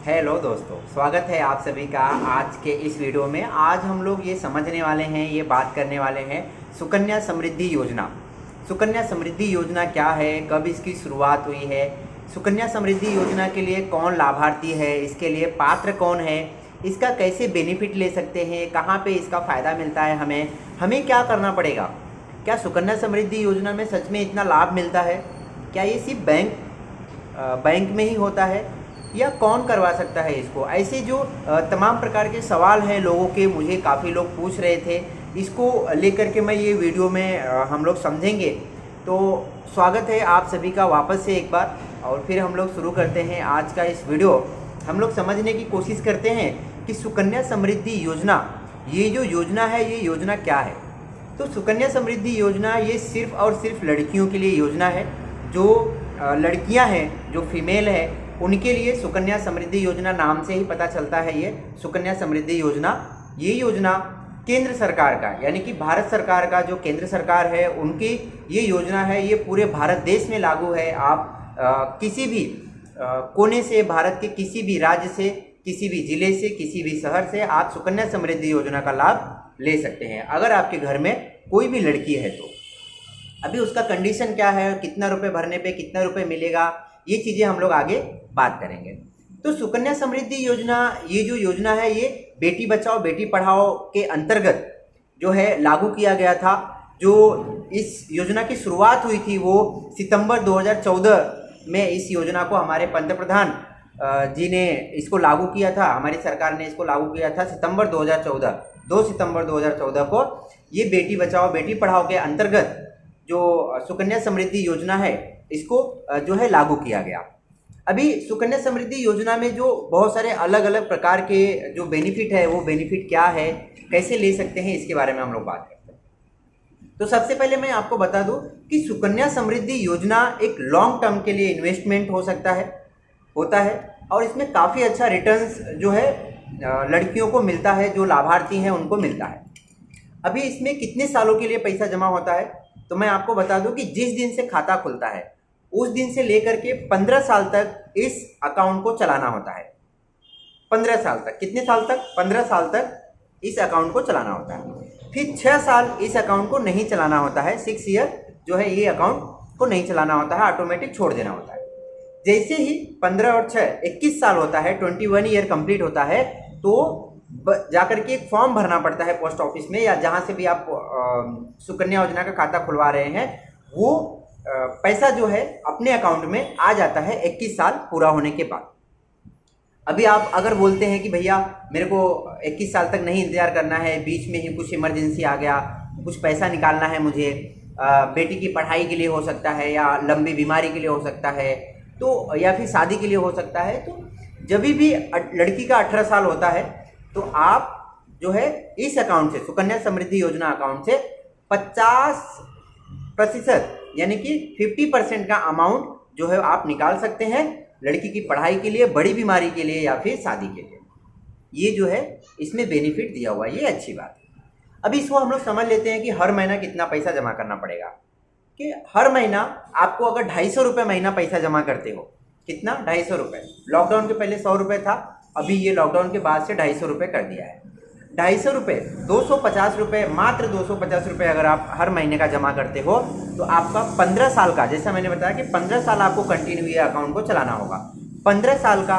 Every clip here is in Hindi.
हेलो दोस्तों, स्वागत है आप सभी का आज के इस वीडियो में। आज हम लोग ये समझने वाले हैं, ये बात करने वाले हैं सुकन्या समृद्धि योजना। सुकन्या समृद्धि योजना क्या है, कब इसकी शुरुआत हुई है, सुकन्या समृद्धि योजना के लिए कौन लाभार्थी है, इसके लिए पात्र कौन है, इसका कैसे बेनिफिट ले सकते हैं, कहाँ पे इसका फ़ायदा मिलता है, हमें क्या करना पड़ेगा। क्या सुकन्या समृद्धि योजना में सच में इतना लाभ मिलता है? क्या ये सिर्फ बैंक में ही होता है या कौन करवा सकता है इसको? ऐसे जो तमाम प्रकार के सवाल हैं लोगों के, मुझे काफ़ी लोग पूछ रहे थे, इसको लेकर के मैं ये वीडियो में हम लोग समझेंगे। तो स्वागत है आप सभी का वापस से एक बार, और फिर हम लोग शुरू करते हैं आज का इस वीडियो। हम लोग समझने की कोशिश करते हैं कि सुकन्या समृद्धि योजना, ये जो योजना है, ये योजना क्या है। तो सुकन्या समृद्धि योजना ये सिर्फ़ और सिर्फ लड़कियों के लिए योजना है। जो लड़कियां हैं, जो फीमेल है, उनके लिए सुकन्या समृद्धि योजना नाम से ही पता चलता है। ये सुकन्या समृद्धि योजना, ये योजना केंद्र सरकार का, यानी कि भारत सरकार का, जो केंद्र सरकार है उनकी ये योजना है। ये पूरे भारत देश में लागू है। आप किसी भी कोने से, भारत के किसी भी राज्य से, किसी भी ज़िले से, किसी भी शहर से आप सुकन्या समृद्धि योजना का लाभ ले सकते हैं, अगर आपके घर में कोई भी लड़की है तो। अभी उसका कंडीशन क्या है, कितना रुपए भरने पे कितना रुपए मिलेगा, ये चीज़ें हम लोग आगे बात करेंगे। तो सुकन्या समृद्धि योजना, ये जो योजना है, ये बेटी बचाओ बेटी पढ़ाओ के अंतर्गत जो है लागू किया गया था। जो इस योजना की शुरुआत हुई थी वो सितंबर 2014 में इस योजना को हमारे पंतप्रधान जी ने इसको लागू किया था। हमारी सरकार ने इसको लागू किया था सितंबर 2014, 2 सितंबर 2014 को। ये बेटी बचाओ बेटी पढ़ाओ के अंतर्गत जो सुकन्या समृद्धि योजना है, इसको जो है लागू किया गया। अभी सुकन्या समृद्धि योजना में जो बहुत सारे अलग अलग प्रकार के जो बेनिफिट है, वो बेनिफिट क्या है, कैसे ले सकते हैं, इसके बारे में हम लोग बात करते हैं। तो सबसे पहले मैं आपको बता दूं कि सुकन्या समृद्धि योजना एक लॉन्ग टर्म के लिए इन्वेस्टमेंट होता है, और इसमें काफ़ी अच्छा रिटर्न्स जो है लड़कियों को मिलता है, जो लाभार्थी हैं उनको मिलता है। अभी इसमें कितने सालों के लिए पैसा जमा होता है, तो मैं आपको बता दूं कि जिस दिन से खाता खुलता है उस दिन से लेकर के 15 साल तक इस अकाउंट को चलाना होता है। 15 साल तक, कितने साल तक? 15 साल तक इस अकाउंट को चलाना होता है। फिर 6 साल इस अकाउंट को नहीं चलाना होता है। 6 ईयर जो है ये अकाउंट को नहीं चलाना होता है, ऑटोमेटिक छोड़ देना होता है। जैसे ही 15 और 6 21 साल होता है, 21 ईयर कंप्लीट होता है, तो जाकर के एक फॉर्म भरना पड़ता है पोस्ट ऑफिस में, या जहाँ से भी आप सुकन्या योजना का खाता खुलवा रहे हैं, वो पैसा जो है अपने अकाउंट में आ जाता है 21 साल पूरा होने के बाद। अभी आप अगर बोलते हैं कि भैया मेरे को 21 साल तक नहीं इंतज़ार करना है, बीच में ही कुछ इमरजेंसी आ गया, कुछ पैसा निकालना है मुझे, बेटी की पढ़ाई के लिए हो सकता है, या लंबी बीमारी के लिए हो सकता है, तो या फिर शादी के लिए हो सकता है, तो जब भी लड़की का 18 साल होता है तो आप जो है इस अकाउंट से, सुकन्या समृद्धि योजना अकाउंट से 50% यानी कि 50% का अमाउंट जो है आप निकाल सकते हैं लड़की की पढ़ाई के लिए, बड़ी बीमारी के लिए, या फिर शादी के लिए। ये जो है इसमें बेनिफिट दिया हुआ है, ये अच्छी बात है। अभी इसको हम लोग समझ लेते हैं कि हर महीना कितना पैसा जमा करना पड़ेगा। कि हर महीना आपको अगर 250 रुपये महीना पैसा जमा करते हो, कितना? 250 रुपये। लॉकडाउन के पहले 100 रुपये था, अभी ये लॉकडाउन के बाद से 250 रुपये कर दिया है। 250 रुपये, 250 रुपये, मात्र 250 रुपये अगर आप हर महीने का जमा करते हो, तो आपका 15 साल का, जैसा मैंने बताया कि 15 साल आपको कंटिन्यू ये अकाउंट को चलाना होगा, 15 साल का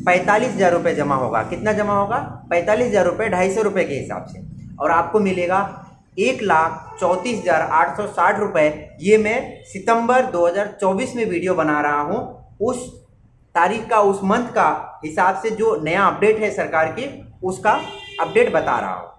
45,000 रुपये जमा होगा। कितना जमा होगा? 45,000 रुपये 250 रुपये के हिसाब से, और आपको मिलेगा 1,34,860 रुपये। ये मैं सितंबर 2024 में वीडियो बना रहा हूँ, उस तारीख का, उस मंथ का हिसाब से जो नया अपडेट है सरकार की, उसका अपडेट बता रहा हूँ।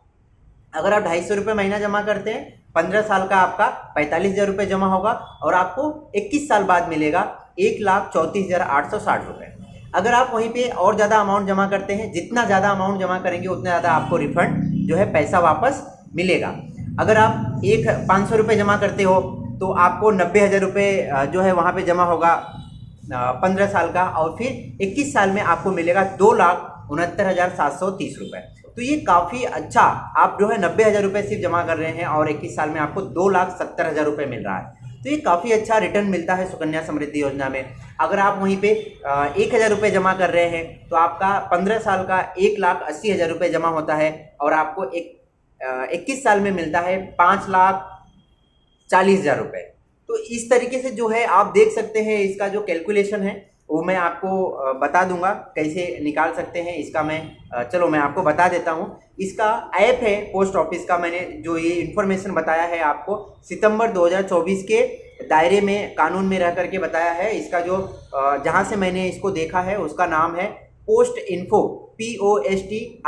अगर आप 250 रुपये महीना जमा करते हैं, 15 साल का आपका 45,000 रुपये जमा होगा, और आपको 21 साल बाद मिलेगा 1,34,860 रुपये। अगर आप वहीं पे और ज़्यादा अमाउंट जमा करते हैं, जितना ज़्यादा अमाउंट जमा करेंगे उतना ज़्यादा आपको रिफंड जो है पैसा वापस मिलेगा। अगर आप 500 रुपये जमा करते हो तो आपको 90,000 रुपये जो है वहाँ पे जमा होगा 15 साल का, और फिर 21 साल में आपको मिलेगा 2,69,730 रुपये। तो ये काफ़ी अच्छा, आप जो है 90,000 रुपये सिर्फ जमा कर रहे हैं और 21 साल में आपको 2,70,000 रुपये मिल रहा है। तो ये काफ़ी अच्छा रिटर्न मिलता है सुकन्या समृद्धि योजना में। अगर आप वहीं पे 1,000 रुपये जमा कर रहे हैं तो आपका 15 साल का 1,80,000 रुपये जमा होता है और आपको 21 साल में मिलता है 5,40,000 रुपये। तो इस तरीके से जो है आप देख सकते हैं, इसका जो कैलकुलेशन है वो मैं आपको बता दूंगा कैसे निकाल सकते हैं इसका। चलो मैं आपको बता देता हूँ। इसका ऐप है पोस्ट ऑफिस का, मैंने जो ये इन्फॉर्मेशन बताया है आपको सितंबर 2024 के दायरे में कानून में रह करके बताया है। इसका जो जहाँ से मैंने इसको देखा है उसका नाम है post info, POSTINFO,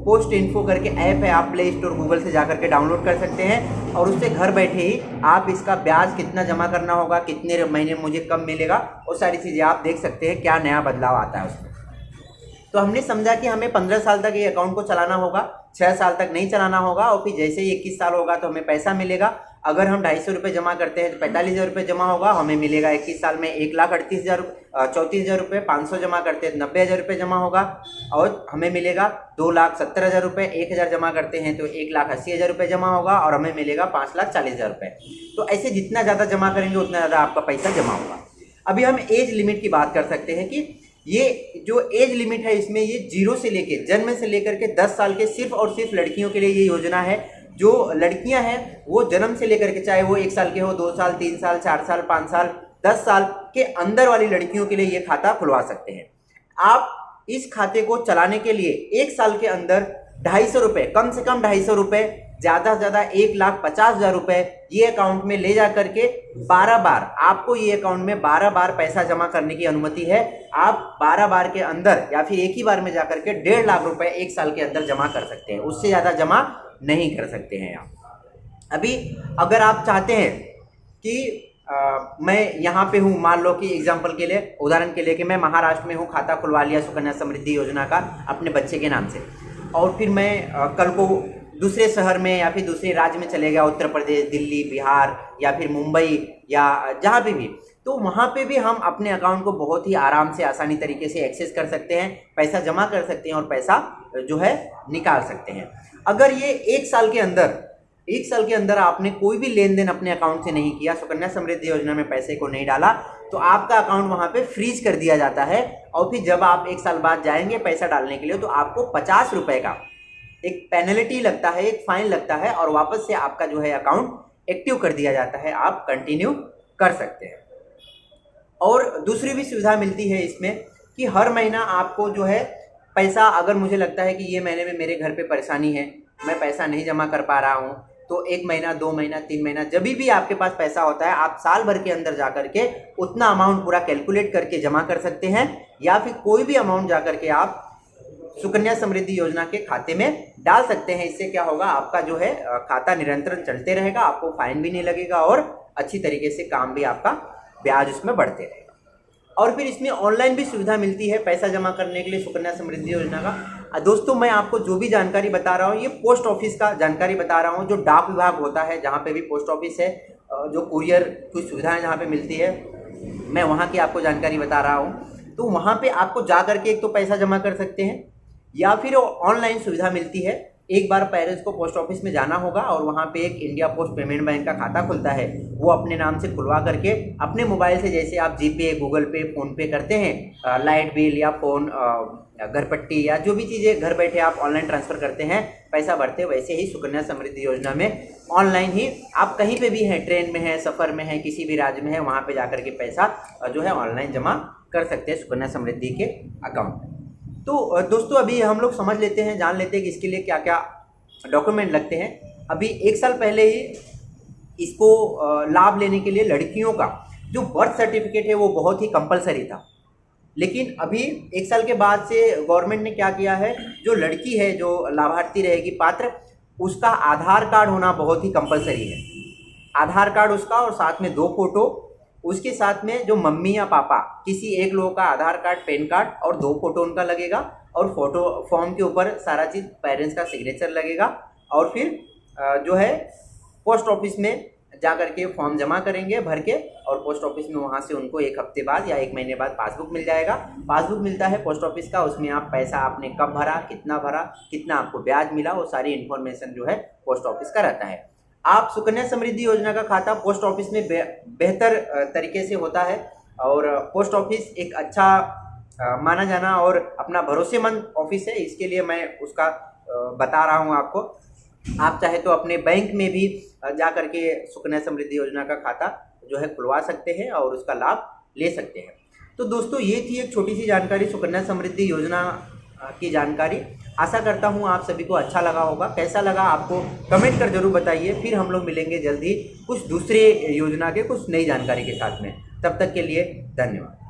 post info करके ऐप है। आप प्ले स्टोर गूगल से जा करके डाउनलोड कर सकते हैं और उससे घर बैठे ही आप इसका ब्याज कितना जमा करना होगा, कितने महीने मुझे कब मिलेगा, वो सारी चीज़ें आप देख सकते हैं, क्या नया बदलाव आता है उसमें। तो हमने समझा कि हमें 15 साल तक ये अकाउंट को चलाना होगा, 6 साल तक नहीं चलाना होगा और फिर जैसे ही 21 साल होगा तो हमें पैसा मिलेगा। अगर हम 250 रुपये जमा करते हैं तो 45,000 रुपये जमा होगा, हमें मिलेगा 21 साल में 1,34,000 रुपये। 500 जमा करते हैं तो 90,000 रुपये जमा होगा और हमें मिलेगा 2,70,000 रुपये। 1,000 जमा करते हैं तो 1,80,000 रुपये जमा होगा और हमें मिलेगा 5,40,000 रुपये। तो ऐसे जितना ज़्यादा जमा करेंगे उतना ज़्यादा आपका पैसा जमा होगा। अभी हम एज लिमिट की बात कर सकते हैं कि ये जो एज लिमिट है इसमें ये 0 से लेके जन्म से लेकर के 10 साल के सिर्फ और सिर्फ लड़कियों के लिए ये योजना है। जो लड़कियां हैं वो जन्म से लेकर के, चाहे वो 1 साल के हो, 2 साल, 3 साल, 4 साल, 5 साल, 10 साल के अंदर वाली लड़कियों के लिए ये खाता खुलवा सकते हैं। आप इस खाते को चलाने के लिए 1 साल के अंदर 250 रुपये, कम से कम 250 रुपये, ज़्यादा से ज़्यादा 1,50,000 रुपये ये अकाउंट में ले जा करके 12 बार, आपको ये अकाउंट में 12 बार पैसा जमा करने की अनुमति है। आप 12 बार के अंदर या फिर एक ही बार में जा करके 1.5 लाख रुपए 1 साल के अंदर जमा कर सकते हैं, उससे ज़्यादा जमा नहीं कर सकते हैं आप। अभी अगर आप चाहते हैं कि मैं यहाँ पे हूँ, मान लो कि एग्जाम्पल के लिए, उदाहरण के लिए कि मैं महाराष्ट्र में हूँ, खाता खुलवा लिया सुकन्या समृद्धि योजना का अपने बच्चे के नाम से, और फिर मैं कल को दूसरे शहर में या फिर दूसरे राज्य में चले गया, उत्तर प्रदेश, दिल्ली, बिहार या फिर मुंबई या जहाँ पे भी, तो वहाँ पे भी हम अपने अकाउंट को बहुत ही आराम से, आसानी तरीके से एक्सेस कर सकते हैं, पैसा जमा कर सकते हैं और पैसा जो है निकाल सकते हैं। अगर ये 1 साल के अंदर आपने कोई भी लेन देन अपने अकाउंट से नहीं किया, सुकन्या समृद्धि योजना में पैसे को नहीं डाला, तो आपका अकाउंट वहाँ पे फ्रीज कर दिया जाता है। और फिर जब आप 1 साल बाद जाएंगे पैसा डालने के लिए तो आपको 50 रुपये का एक पेनल्टी लगता है, एक फाइन लगता है और वापस से आपका जो है अकाउंट एक्टिव कर दिया जाता है, आप कंटिन्यू कर सकते हैं। और दूसरी भी सुविधा मिलती है इसमें कि हर महीना आपको जो है पैसा, अगर मुझे लगता है कि ये महीने में मेरे घर पे परेशानी है, मैं पैसा नहीं जमा कर पा रहा हूँ, तो 1 महीना, 2 महीना, 3 महीना, जब भी आपके पास पैसा होता है आप साल भर के अंदर जा करके उतना अमाउंट पूरा कैलकुलेट करके जमा कर सकते हैं, या फिर कोई भी अमाउंट जा करके आप सुकन्या समृद्धि योजना के खाते में डाल सकते हैं। इससे क्या होगा, आपका जो है खाता निरंतर चलते रहेगा, आपको फाइन भी नहीं लगेगा और अच्छी तरीके से काम भी आपका, ब्याज उसमें बढ़ते रहेगा। और फिर इसमें ऑनलाइन भी सुविधा मिलती है पैसा जमा करने के लिए सुकन्या समृद्धि योजना का। दोस्तों मैं आपको जो भी जानकारी बता रहा हूँ ये पोस्ट ऑफिस का जानकारी बता रहा हूँ, जो डाक विभाग होता है, जहाँ पे भी पोस्ट ऑफिस है, जो कुरियर की सुविधाएं जहाँ पे मिलती है, मैं वहाँ की आपको जानकारी बता रहा हूँ। तो वहाँ पे आपको जा करके एक तो पैसा जमा कर सकते हैं या फिर ऑनलाइन सुविधा मिलती है। एक बार पेरेंट्स को पोस्ट ऑफिस में जाना होगा और वहाँ पे एक इंडिया पोस्ट पेमेंट बैंक का खाता खुलता है, वो अपने नाम से खुलवा करके अपने मोबाइल से, जैसे आप जीपे, गूगल पे, फ़ोन पे करते हैं, लाइट बिल या फ़ोन, घर पट्टी या जो भी चीज़ें घर बैठे आप ऑनलाइन ट्रांसफ़र करते हैं, पैसा भरते, वैसे ही सुकन्या समृद्धि योजना में ऑनलाइन ही आप कहीं पे भी हैं, ट्रेन में हैं, सफ़र में हैं, किसी भी राज्य में है, वहाँ पे जाकर के पैसा जो है ऑनलाइन जमा कर सकते हैं सुकन्या समृद्धि के अकाउंट में। तो दोस्तों अभी हम लोग समझ लेते हैं, जान लेते हैं कि इसके लिए क्या क्या डॉक्यूमेंट लगते हैं। अभी 1 साल पहले ही इसको लाभ लेने के लिए लड़कियों का जो बर्थ सर्टिफिकेट है वो बहुत ही कंपलसरी था, लेकिन अभी 1 साल के बाद से गवर्नमेंट ने क्या किया है, जो लड़की है, जो लाभार्थी रहेगी पात्र, उसका आधार कार्ड होना बहुत ही कंपलसरी है। आधार कार्ड उसका और साथ में 2 फोटो, उसके साथ में जो मम्मी या पापा, किसी एक लोगों का आधार कार्ड, पैन कार्ड और 2 फोटो उनका लगेगा, और फोटो फॉर्म के ऊपर सारा चीज़ पेरेंट्स का सिग्नेचर लगेगा। और फिर जो है पोस्ट ऑफिस में जा कर के फॉर्म जमा करेंगे भर के, और पोस्ट ऑफिस में वहाँ से उनको 1 हफ्ते बाद या 1 महीने बाद पासबुक मिल जाएगा। पासबुक मिलता है पोस्ट ऑफिस का, उसमें आप पैसा आपने कब भरा, कितना आपको ब्याज मिला, वो सारी इन्फॉर्मेशन जो है पोस्ट ऑफिस का रहता है। आप सुकन्या समृद्धि योजना का खाता पोस्ट ऑफिस में बेहतर तरीके से होता है, और पोस्ट ऑफिस एक अच्छा माना जाना और अपना भरोसेमंद ऑफिस है। इसके लिए मैं उसका बता रहा हूँ आपको। आप चाहे तो अपने बैंक में भी जा करके सुकन्या समृद्धि योजना का खाता जो है खुलवा सकते हैं और उसका लाभ ले सकते हैं। तो दोस्तों, ये थी एक छोटी सी जानकारी सुकन्या समृद्धि योजना की जानकारी। आशा करता हूँ आप सभी को अच्छा लगा होगा। कैसा लगा आपको कमेंट कर जरूर बताइए। फिर हम लोग मिलेंगे जल्दी कुछ दूसरे योजना के कुछ नई जानकारी के साथ में। तब तक के लिए धन्यवाद।